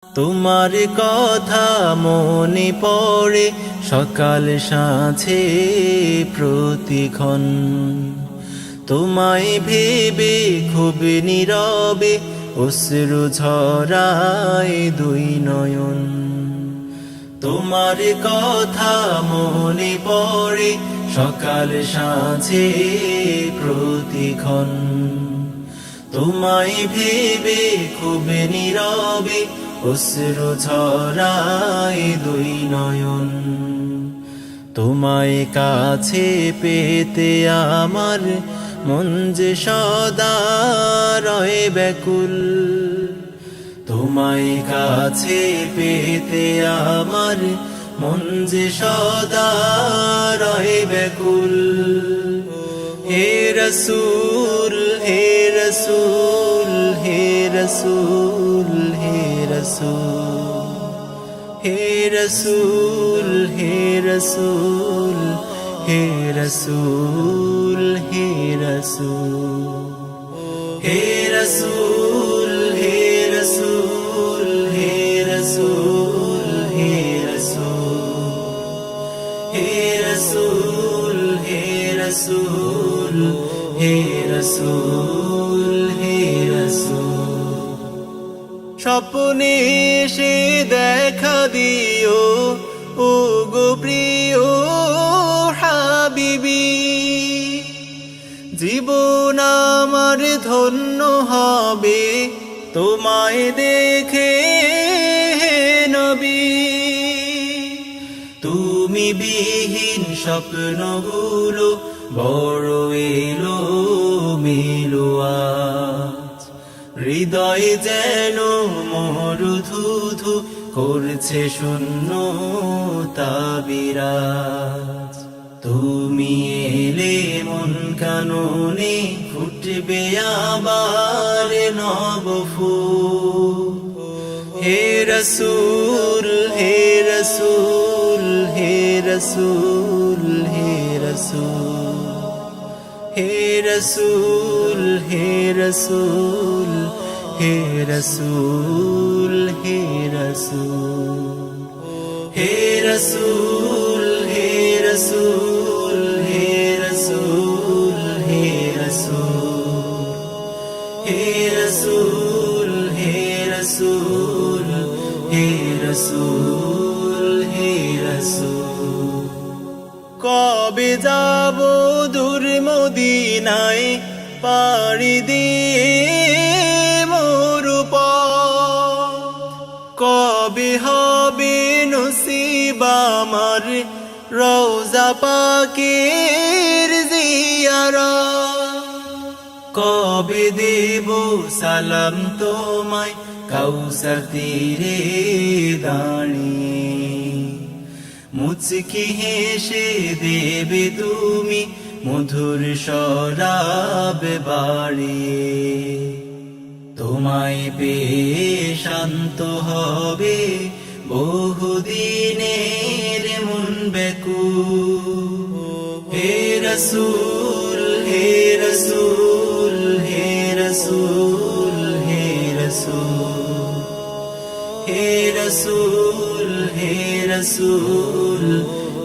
তোমার কথা মনে পড়ে সকাল সাঁঝে প্রতিক্ষণ, তোমায় ভেবে খুব নীরবে অশ্রু ঝরায় দুই নয়ন। তোমার কথা মনে পড়ে সকাল সাঁঝে প্রতিক্ষণ, তোমায় ভেবে খুব নীরবে অশ্রু ঝরায় দুই নয়ন। তোমায় কাছে পেতে আমার মন যে সদা রয়ে ব্যাকুল, তোমায় কাছে পেতে আমার মন যে সদা রয়ে ব্যাকুল। হে রসূল হে রসূল হে রসূল হে রসূল হে রসূল হে রসূল হে রসূল হে রসূল হে রসূল হে রসূল হে রসূল হে রসূল হে রসূল হে রসূল হে রসূল। স্বপ্নে এসে দেখা দিও ও গো প্রিয় হাবিবি, জীবন আমার ধন্য হবে তোমায় দেখে হে নবী। তুমি বিহীন স্বপ্নগুলো বড় এলো মেলোয়াজ, হৃদয়ে যেন মরুধুধু করছে শূন্যতা বিরাজ। তুমি এলে মন কাননে ফুটবে আবার নব ফুল। হে রসূল হে রসূল হে রসূল হে রসূল হে রসূল হে রসূল হে রসূল হে রসূল হে রসূল হে রসূল হে রসূল হে রসূল হে রসূল হে রসূল হে রসূল। কবে যাব দূর মদিনায় পাড়ি দিয়ে মরুপথ, কবে হবে নসিব আমার রওজা পাকের জিয়ারত, কবে দেব সালাম তোমায় কাউসার তীরে দাঁড়িয়ে, মুচকি হেসে দেবে তুমি মধুর শরাব বাড়িয়ে। তোমায় পেয়ে শান্ত হবে বহুদিনের মন ব্যাকুল। হে রসূল হে রসূল হে রসূল হে রসূল হে রসূল হে রসূল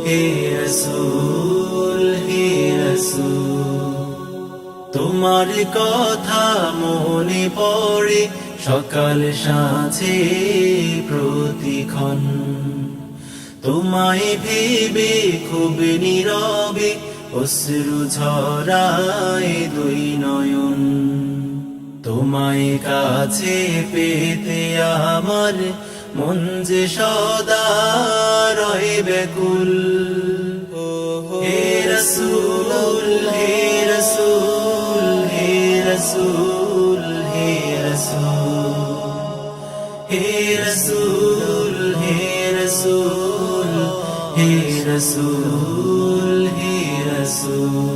হে রসূল হে রসূল। তোমার কথা মনে পড়ে সকাল সাঁঝে প্রতিক্ষণ, তোমায় ভেবে খুব নীরবে অশ্রু ঝরায় দুই নয়ন। তোমায় কাছে পেতে আমার মন যে সদা রয়ে ব্যাকুল। হে রসূল হে রসূল হে রসূল হে রসূল হে রসূল হে রসূল হে রসূল হে রসূল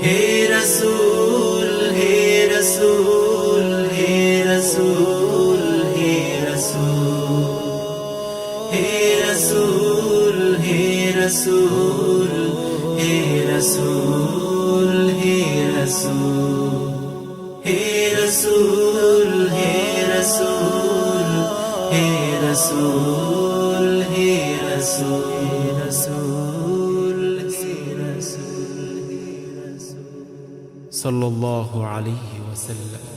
হে রসূল হে রসূল হে রসূল হে রসূল হে রসূল হে রসূল হে রসূল হে রসূল হে রসূল হে রসূল হে রসূল হে রসূল সাল্লাল্লাহু আলাইহি ওয়াসাল্লাম।